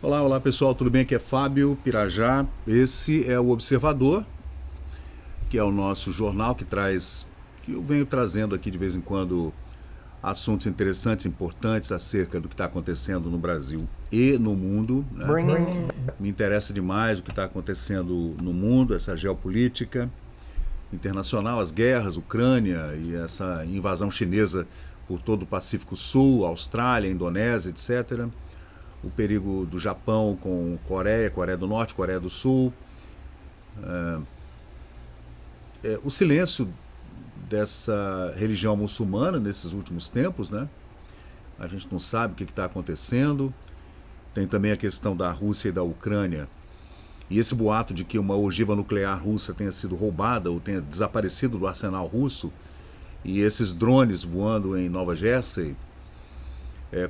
Olá, olá pessoal, tudo bem? Aqui é Fábio Pirajá. Esse é o Observador, que é o nosso jornal que eu venho trazendo aqui de vez em quando assuntos interessantes, importantes acerca do que está acontecendo no Brasil e no mundo, né? Me interessa demais o que está acontecendo no mundo, essa geopolítica internacional, as guerras, Ucrânia e essa invasão chinesa por todo o Pacífico Sul, Austrália, Indonésia, etc. O perigo do Japão com Coreia, Coreia do Norte, Coreia do Sul. O silêncio dessa religião muçulmana nesses últimos tempos, né? A gente não sabe o que está acontecendo. Tem também a questão da Rússia e da Ucrânia. E esse boato de que uma ogiva nuclear russa tenha sido roubada ou tenha desaparecido do arsenal russo, e esses drones voando em Nova Jersey,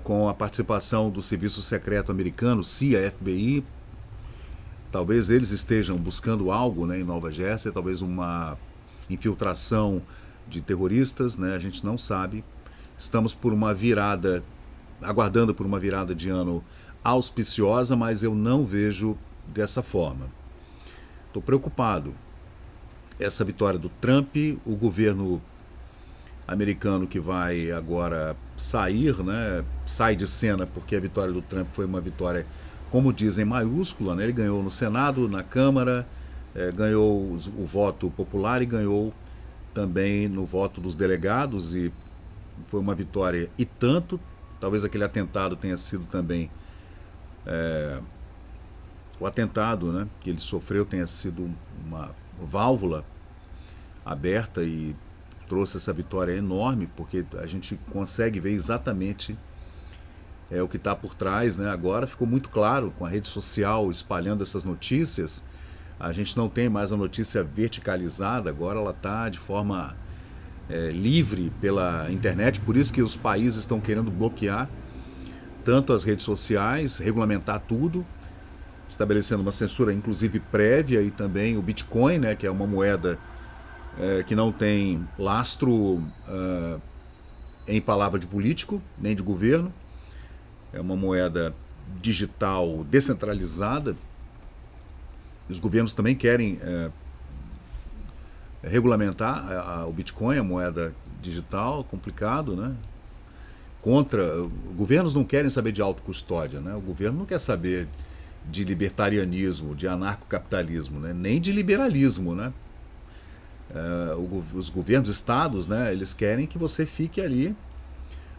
com a participação do Serviço Secreto Americano, CIA, FBI. Talvez eles estejam buscando algo, né, em Nova Jersey, talvez uma infiltração de terroristas, né, a gente não sabe. Estamos por uma virada, aguardando por uma virada de ano auspiciosa, mas eu não vejo dessa forma. Estou preocupado. Essa vitória do Trump, o governo americano que vai agora sair, né, sai de cena porque a vitória do Trump foi uma vitória, como dizem, maiúscula, né? Ele ganhou no Senado, na Câmara, ganhou o voto popular e ganhou também no voto dos delegados, e foi uma vitória e tanto. Talvez aquele atentado tenha sido também o atentado, né, que ele sofreu tenha sido uma válvula aberta e trouxe essa vitória enorme, porque a gente consegue ver exatamente o que está por trás, né? Agora ficou muito claro com a rede social espalhando essas notícias. A gente não tem mais a notícia verticalizada, agora ela está de forma livre pela internet, por isso que os países estão querendo bloquear tanto as redes sociais, regulamentar tudo, estabelecendo uma censura inclusive prévia, e também o Bitcoin, né, que é uma moeda que não tem lastro em palavra de político, nem de governo. É uma moeda digital descentralizada. Os governos também querem regulamentar o Bitcoin, a moeda digital, complicado, né? Governos não querem saber de autocustódia, né? O governo não quer saber de libertarianismo, de anarcocapitalismo, né? Nem de liberalismo, né? Os governos, estados, né, eles querem que você fique ali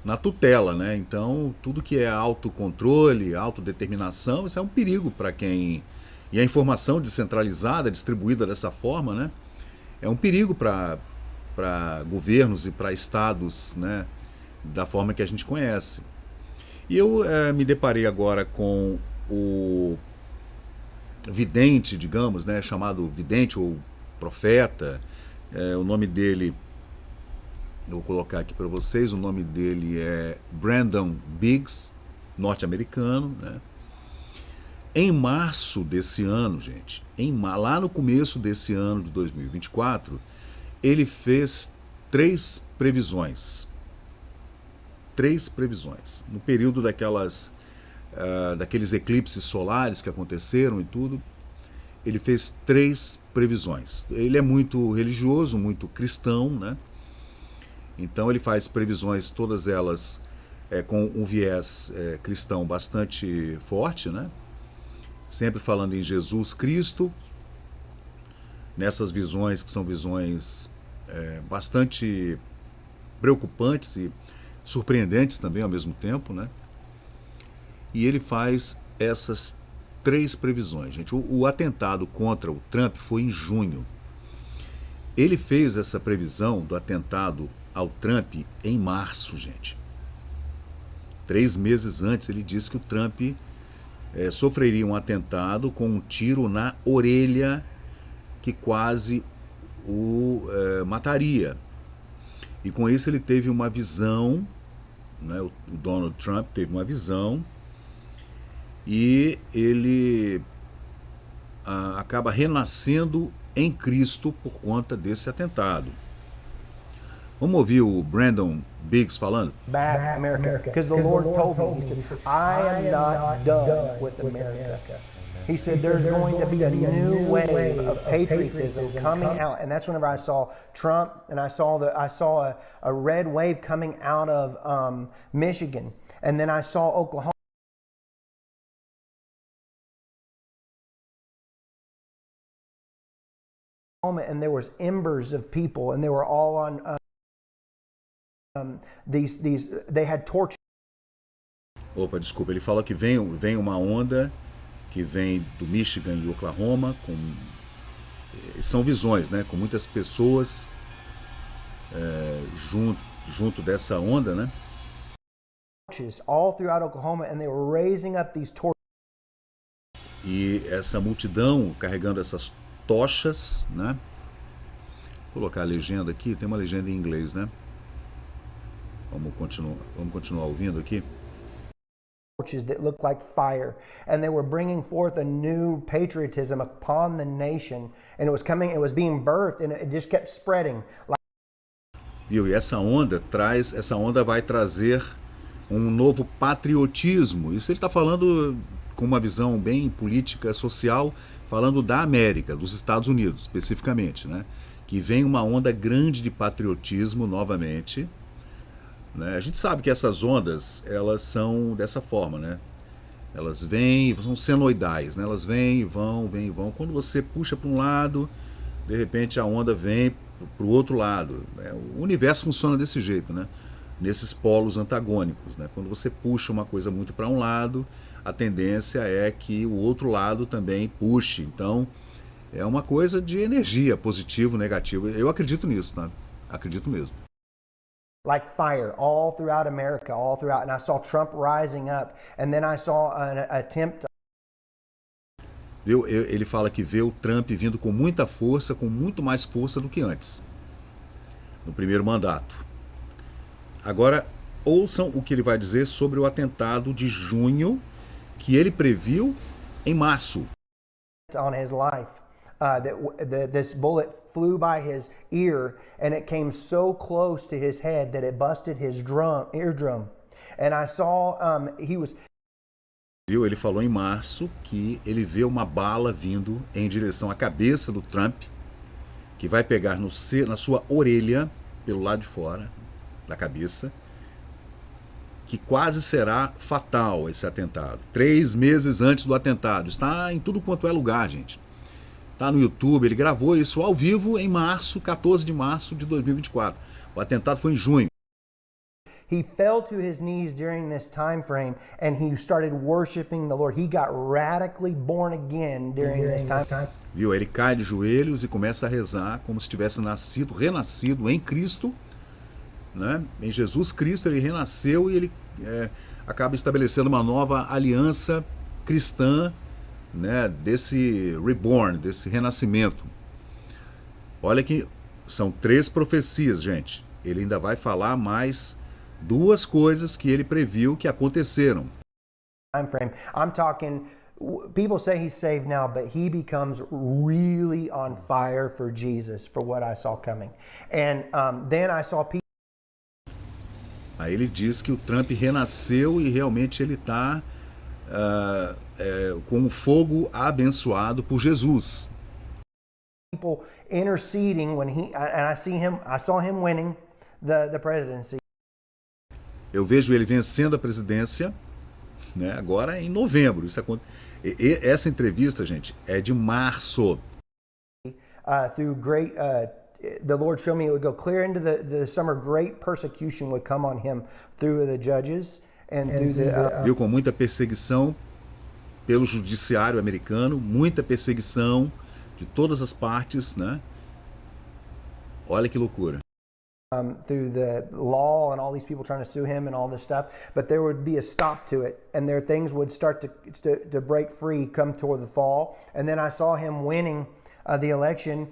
na tutela, né? Então, tudo que é autocontrole, autodeterminação, isso é um perigo para quem... E a informação descentralizada, distribuída dessa forma, né, é um perigo para governos e para estados, né, da forma que a gente conhece. E eu me deparei agora com o vidente, digamos, né, chamado vidente ou profeta. O nome dele, eu vou colocar aqui para vocês, o nome dele é Brandon Biggs, norte-americano, né? Em março desse ano, gente, lá no começo desse ano de 2024, ele fez três previsões. No período daqueles eclipses solares que aconteceram e tudo, ele fez três previsões. Ele é muito religioso, muito cristão, né? Então ele faz previsões, todas elas com um viés cristão bastante forte, né? Sempre falando em Jesus Cristo, nessas visões que são visões bastante preocupantes e surpreendentes também ao mesmo tempo, né? E ele faz essas três previsões, gente. O atentado contra o Trump foi em junho. Ele fez essa previsão do atentado ao Trump em março, gente. 3 meses antes, ele disse que o Trump sofreria um atentado com um tiro na orelha que quase o mataria. E com isso ele teve uma visão, né, o Donald Trump teve uma visão, e ele acaba renascendo em Cristo por conta desse atentado. Vamos ouvir o Brandon Biggs falando? Back America, because the Lord told me, He said, I am not done with America. He said, there's going to be a new wave of patriotism coming out. And that's whenever I saw Trump, and I saw a red wave coming out of Michigan. And then I saw Oklahoma. And there was embers of people, and they were all on they had torches. Opa, desculpa, ele fala que vem uma onda que vem do Michigan e Oklahoma, são visões, né, com muitas pessoas junto dessa onda, né? All throughout Oklahoma, and they were raising up these torches. E essa multidão carregando essas tochas, né? Vou colocar a legenda aqui, tem uma legenda em inglês, né? Vamos continuar ouvindo aqui. Torches that looked like fire, and they were bringing forth a new patriotism upon the nation, and it was being birthed, and it just kept spreading. Viu? E essa onda vai trazer um novo patriotismo. Isso ele está falando com uma visão bem política, social, falando da América, dos Estados Unidos, especificamente, né? Que vem uma onda grande de patriotismo novamente, né? A gente sabe que essas ondas, elas são dessa forma, né? Elas vêm, são senoidais, né? Elas vêm e vão. Quando você puxa para um lado, de repente a onda vem para o outro lado. O universo funciona desse jeito, né? Nesses polos antagônicos, né? Quando você puxa uma coisa muito para um lado, a tendência é que o outro lado também puxe. Então, é uma coisa de energia, positivo, negativo. Eu acredito nisso, tá? Acredito mesmo. Like fire all throughout America, all throughout. And I saw Trump rising up, and then I saw an attempt. Ele fala que vê o Trump vindo com muita força, com muito mais força do que antes, no primeiro mandato. Agora, ouçam o que ele vai dizer sobre o atentado de junho, que ele previu em março. On his life, this bullet flew by his ear, and it came so close to his head that it busted his eardrum. And I saw he was. Ele falou em março que ele vê uma bala vindo em direção à cabeça do Trump, que vai pegar na sua orelha, pelo lado de fora da cabeça, que quase será fatal esse atentado. 3 meses antes do atentado. Está em tudo quanto é lugar, gente. Está no YouTube, ele gravou isso ao vivo em março, 14 de março de 2024. O atentado foi em junho. He fell to his knees during this time frame, and he started worshiping the Lord. He got radically born again during this time. Viu? Ele cai de joelhos e começa a rezar como se tivesse renascido em Cristo, né? Em Jesus Cristo ele renasceu e ele acaba estabelecendo uma nova aliança cristã, né? Desse reborn, desse renascimento. Olha que são 3 profecias, gente. Ele ainda vai falar mais 2 coisas que ele previu que aconteceram. Time frame. I'm talking. People say he's saved now, but he becomes really on fire for Jesus, for what I saw coming. And then I saw people. Aí ele diz que o Trump renasceu e realmente ele está com o fogo abençoado por Jesus. People interceding when I saw him winning the presidency. Eu vejo ele vencendo a presidência, né, agora em novembro. Essa entrevista, gente, é de março. Through great, the Lord showed me it would go clear into the summer. Great persecution would come on him through the judges and through the. Viu, com muita perseguição pelo judiciário americano, muita perseguição de todas as partes, né? Olha que loucura. Through the law and all these people trying to sue him and all this stuff, but there would be a stop to it, and there things would start to break free come toward the fall. And then I saw him winning the election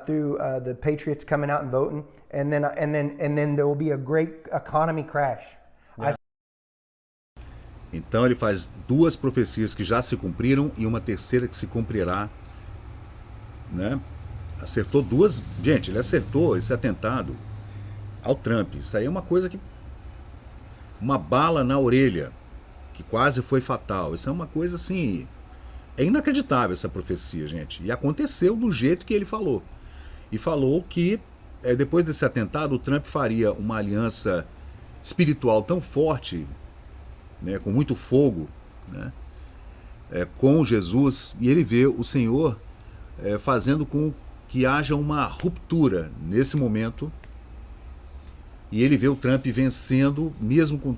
through the Patriots coming out and voting, and then there will be a great economy crash. Yeah. Então ele faz 2 profecias que já se cumpriram e uma terceira que se cumprirá, né? Acertou 2, gente, ele acertou esse atentado. ao Trump. Isso aí é uma coisa que... uma bala na orelha, que quase foi fatal. Isso é uma coisa assim... é inacreditável essa profecia, gente. E aconteceu do jeito que ele falou. E falou que, depois desse atentado, o Trump faria uma aliança espiritual tão forte, né, com muito fogo, né, com Jesus, e ele vê o Senhor fazendo com que haja uma ruptura nesse momento, e ele vê o Trump vencendo, mesmo com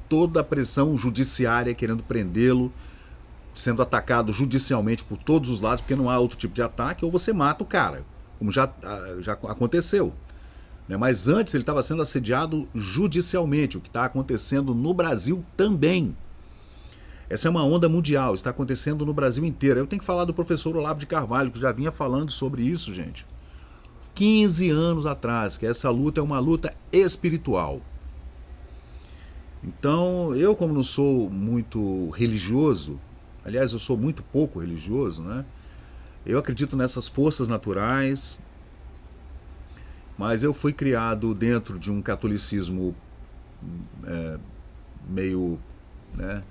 toda a pressão judiciária querendo prendê-lo, sendo atacado judicialmente por todos os lados, porque não há outro tipo de ataque, ou você mata o cara, como já aconteceu. Mas antes ele estava sendo assediado judicialmente, o que está acontecendo no Brasil também. Essa é uma onda mundial, está acontecendo no Brasil inteiro. Eu tenho que falar do professor Olavo de Carvalho, que já vinha falando sobre isso, gente. 15 anos atrás, que essa luta é uma luta espiritual. Então, eu como não sou muito religioso, aliás, eu sou muito pouco religioso, né? Eu acredito nessas forças naturais, mas eu fui criado dentro de um catolicismo meio, né,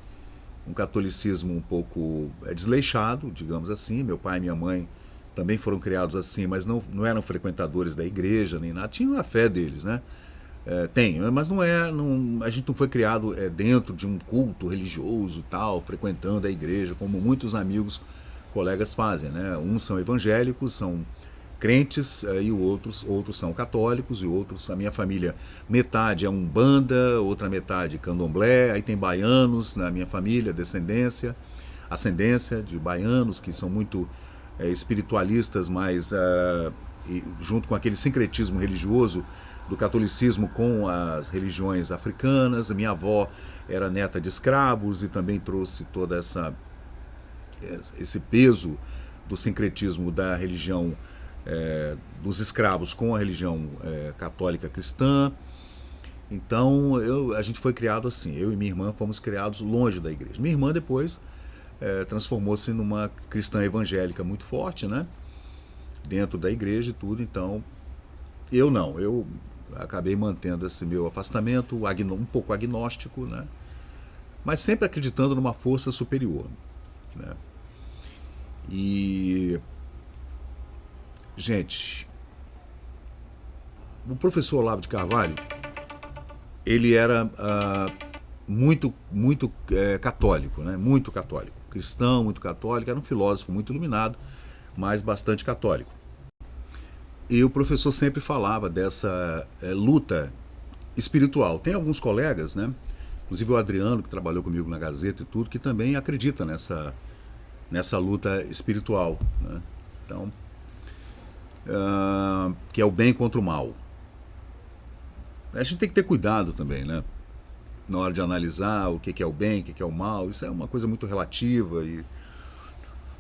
um catolicismo um pouco desleixado, digamos assim. Meu pai e minha mãe também foram criados assim, mas não eram frequentadores da igreja nem nada, tinham a fé deles, né? Tem, mas a gente não foi criado dentro de um culto religioso tal, frequentando a igreja, como muitos amigos, colegas fazem, né? Uns são evangélicos, são crentes, e outros são católicos, e outros, a minha família, metade é umbanda, outra metade candomblé, aí tem baianos na minha família, ascendência de baianos, que são muito espiritualistas, mas junto com aquele sincretismo religioso do catolicismo com as religiões africanas. A minha avó era neta de escravos e também trouxe toda esse peso do sincretismo da religião dos escravos com a religião católica cristã. Então a gente foi criado assim, eu e minha irmã fomos criados longe da igreja. Minha irmã depois transformou-se numa cristã evangélica muito forte, né? Dentro da igreja e tudo. Então eu acabei mantendo esse meu afastamento, um pouco agnóstico, né? Mas sempre acreditando numa força superior, né? E, gente, o professor Olavo de Carvalho, ele era muito católico, né? Muito católico, cristão, muito católico, era um filósofo muito iluminado, mas bastante católico. E o professor sempre falava dessa luta espiritual. Tem alguns colegas, né? Inclusive o Adriano, que trabalhou comigo na Gazeta e tudo, que também acredita nessa luta espiritual, né? Então, que é o bem contra o mal. A gente tem que ter cuidado também, né? Na hora de analisar o que é o bem, o que é o mal. Isso é uma coisa muito relativa e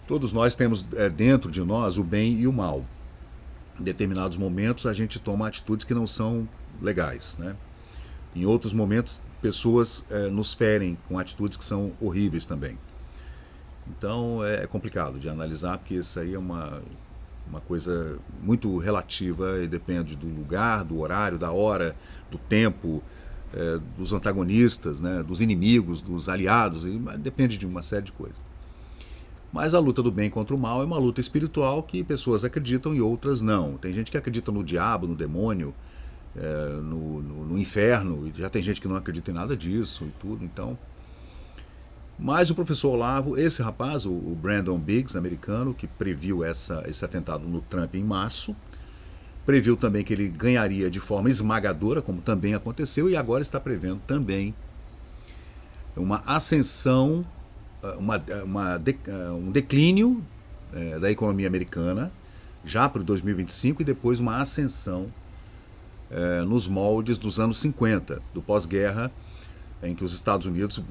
todos nós temos dentro de nós o bem e o mal. Em determinados momentos a gente toma atitudes que não são legais, né? Em outros momentos pessoas nos ferem com atitudes que são horríveis também. Então é complicado de analisar, porque isso aí é uma coisa muito relativa e depende do lugar, do horário, da hora, do tempo, dos antagonistas, né? Dos inimigos, dos aliados, depende de uma série de coisas. Mas a luta do bem contra o mal é uma luta espiritual que pessoas acreditam e outras não. Tem gente que acredita no diabo, no demônio, no inferno, e já tem gente que não acredita em nada disso e tudo. Então, mas o professor Olavo, esse rapaz, o Brandon Biggs, americano, que previu esse atentado no Trump em março, previu também que ele ganharia de forma esmagadora, como também aconteceu, e agora está prevendo também uma ascensão, um declínio da economia americana já para 2025 e depois uma ascensão nos moldes dos anos 50, do pós-guerra, em que os Estados Unidos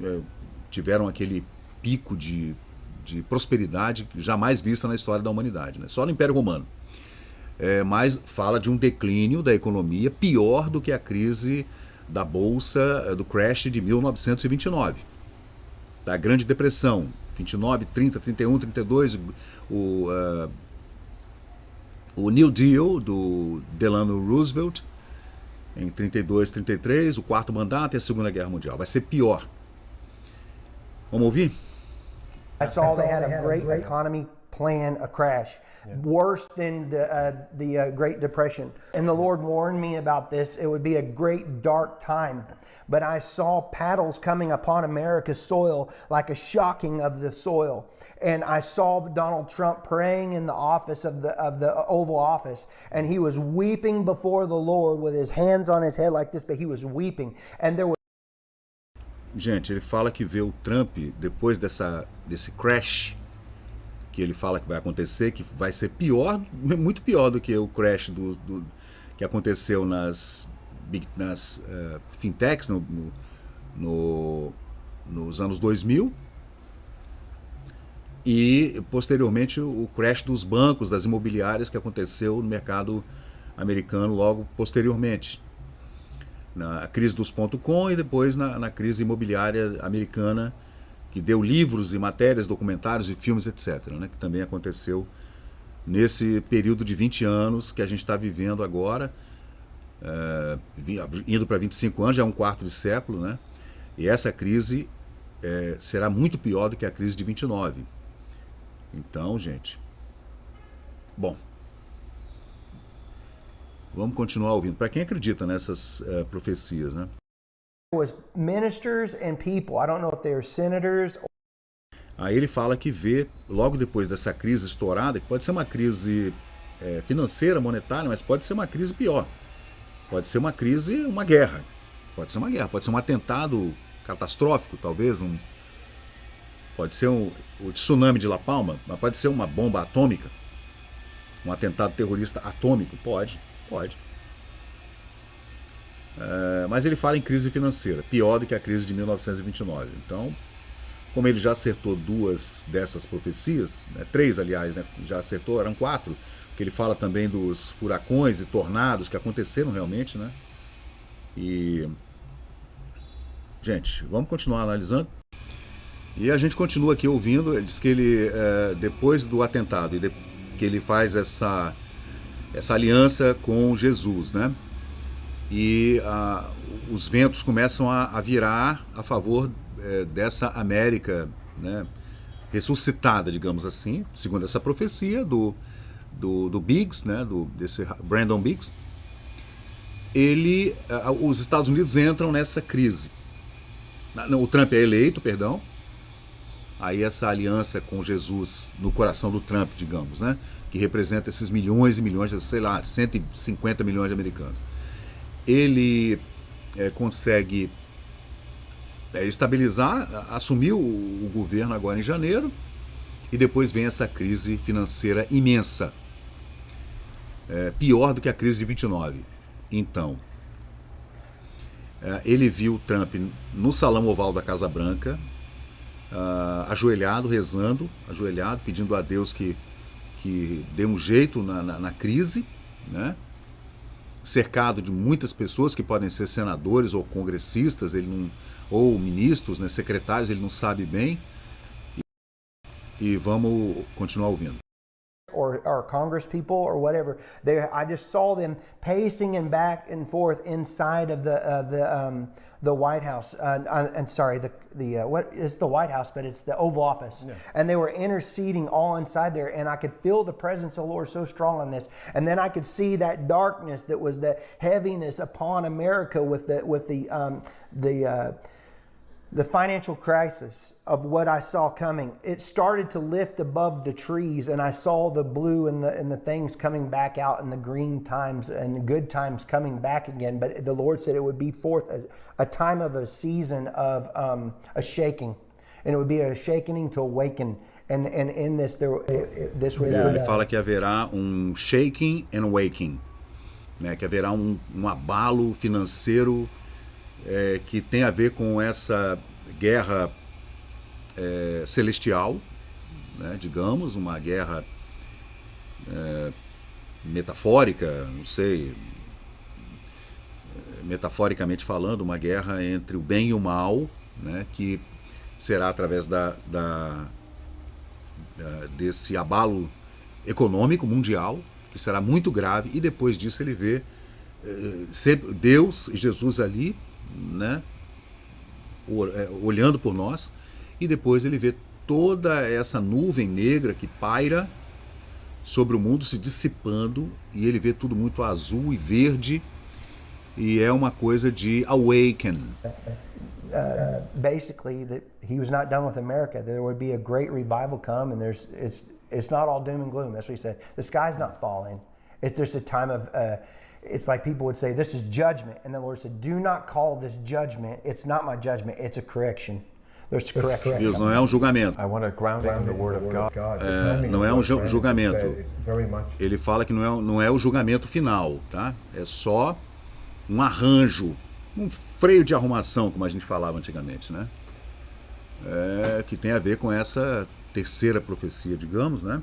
tiveram aquele pico de prosperidade jamais vista na história da humanidade, né? Só no Império Romano. Mas fala de um declínio da economia pior do que a crise da Bolsa, do crash de 1929. Da Grande Depressão, 29, 30, 31, 32, o New Deal do Delano Roosevelt, em 32, 33, o quarto mandato e a Segunda Guerra Mundial. Vai ser pior. Vamos ouvir? I saw they had a great economy plan, a crash, worse than the Great Depression. And the Lord warned me about this. It would be a great dark time. But I saw paddles coming upon America's soil like a shocking of the soil. And I saw Donald Trump praying in the office of the Oval Office, and he was weeping before the Lord with his hands on his head like this, but he was weeping. And there was... Gente, ele fala que vê o Trump, depois desse crash, que ele fala que vai acontecer, que vai ser pior, muito pior do que o crash que aconteceu nas fintechs nos anos 2000, e posteriormente o crash dos bancos, das imobiliárias, que aconteceu no mercado americano logo posteriormente. Na crise dos .com e depois na crise imobiliária americana, que deu livros e matérias, documentários e filmes, etc., né, que também aconteceu nesse período de 20 anos que a gente está vivendo agora, indo para 25 anos, já é um quarto de século, né? E essa crise será muito pior do que a crise de 29. Então, gente, bom, vamos continuar ouvindo. Para quem acredita nessas profecias, né? was ministers and people. I don't know if they are senators. Aí ele fala que vê, logo depois dessa crise estourada, que pode ser uma crise financeira, monetária, mas pode ser uma crise pior. Pode ser uma crise, uma guerra. Pode ser uma guerra, pode ser um atentado catastrófico, talvez. Pode ser o tsunami de La Palma, mas pode ser uma bomba atômica. Um atentado terrorista atômico. Pode. Mas ele fala em crise financeira, pior do que a crise de 1929. Então, como ele já acertou duas dessas profecias, né, 3 aliás, né, já acertou, eram 4, que ele fala também dos furacões e tornados que aconteceram realmente, né? E, gente, vamos continuar analisando. E a gente continua aqui ouvindo. Ele diz que ele, depois do atentado, que ele faz essa aliança com Jesus, né? E os ventos começam a virar a favor dessa América, né, ressuscitada, digamos assim, segundo essa profecia do Biggs, né, desse Brandon Biggs. Os Estados Unidos entram nessa crise. O Trump é eleito, perdão. Aí essa aliança com Jesus no coração do Trump, digamos, né, que representa esses milhões e milhões, sei lá, 150 milhões de americanos. Ele consegue estabilizar, assumiu o governo agora em janeiro, e depois vem essa crise financeira imensa, pior do que a crise de 29. Então, ele viu Trump no salão oval da Casa Branca, ajoelhado, rezando, pedindo a Deus que dê um jeito na crise, né? Cercado de muitas pessoas que podem ser senadores ou congressistas, ou ministros, né, secretários, ele não sabe bem. E vamos continuar ouvindo. Or Congress people or whatever. I just saw them pacing and back and forth inside of the White House. And sorry, what is the White House? But it's the Oval Office. Yeah. And they were interceding all inside there, and I could feel the presence of the Lord so strong on this. And then I could see that darkness that was the heaviness upon America with the financial crisis of what I saw coming. It started to lift above the trees, and I saw the blue and the things coming back out, and the green times and the good times coming back again. But the Lord said it would be forth a time of a season of a shaking, and it would be a shaking to awaken. And in this, this was. Ele fala que haverá shaking and waking, né? Que haverá abalo financeiro. Que tem a ver com essa guerra celestial, né, digamos, uma guerra metafórica, não sei, metaforicamente falando, uma guerra entre o bem e o mal, né, que será através desse abalo econômico mundial, que será muito grave, e depois disso ele vê sempre Deus e Jesus ali, né, olhando por nós, e depois ele vê toda essa nuvem negra que paira sobre o mundo se dissipando, e ele vê tudo muito azul e verde, e é uma coisa de awaken. Basically, that he was not done with America. There would be a great revival come, and it's not all doom and gloom. That's what he said. The sky's not falling. There's a time of it's like people would say, this is judgment, and the Lord said, do not call this judgment. It's not my judgment. It's a correction. There's correction. Deus não é um julgamento. I want to ground it in the Word of God. Não é um julgamento. Ele fala que não é o julgamento final, tá? É só um arranjo, um freio de arrumação, como a gente falava antigamente, né? Que tem a ver com essa terceira profecia, digamos, né?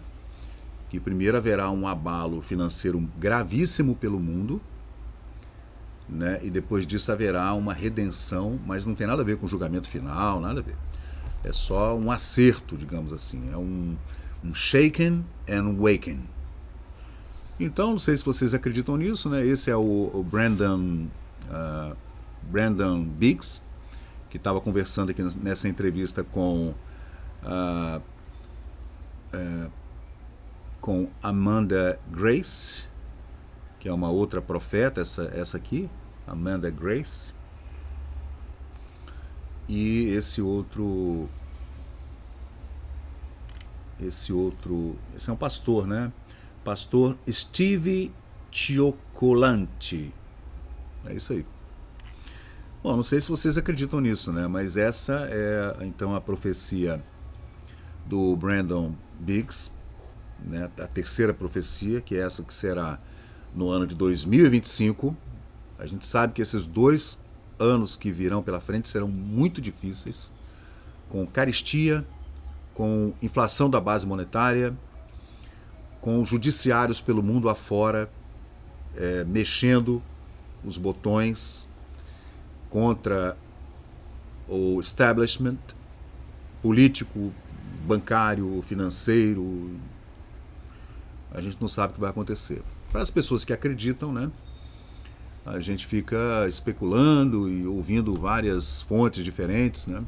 Que primeiro haverá um abalo financeiro gravíssimo pelo mundo, né? E depois disso haverá uma redenção, mas não tem nada a ver com o julgamento final, nada a ver. É só um acerto, digamos assim. É um shaken and waken. Então, não sei se vocês acreditam nisso, né? Esse é o Brandon Biggs, que estava conversando aqui nessa entrevista com Amanda Grace, que é uma outra profeta, essa aqui, Amanda Grace, e esse é um pastor, né? Pastor Steve Cioccolanti. É isso aí. Bom, não sei se vocês acreditam nisso, né? Mas essa é então a profecia do Brandon Biggs, né? A terceira profecia, que é essa que será no ano de 2025. A gente sabe que esses 2 anos que virão pela frente serão muito difíceis, com carestia, com inflação da base monetária, com judiciários pelo mundo afora mexendo os botões contra o establishment político, bancário, financeiro. A gente não sabe o que vai acontecer. Para as pessoas que acreditam, né, a gente fica especulando e ouvindo várias fontes diferentes, né,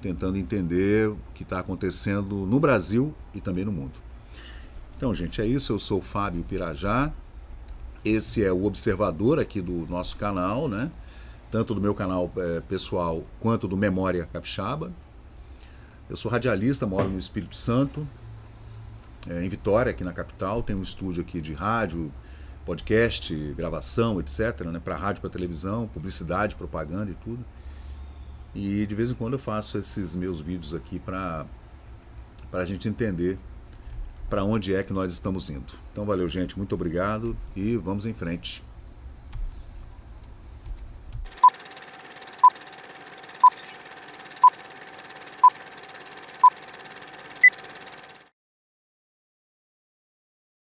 tentando entender o que está acontecendo no Brasil e também no mundo. Então, gente, é isso. Eu sou o Fábio Pirajá. Esse é o observador aqui do nosso canal, né? Tanto do meu canal pessoal quanto do Memória Capixaba. Eu sou radialista, moro no Espírito Santo, em Vitória, aqui na capital. Tenho um estúdio aqui de rádio, podcast, gravação, etc., né? Para rádio, para televisão, publicidade, propaganda e tudo. E de vez em quando eu faço esses meus vídeos aqui para a gente entender para onde é que nós estamos indo. Então valeu, gente, muito obrigado e vamos em frente.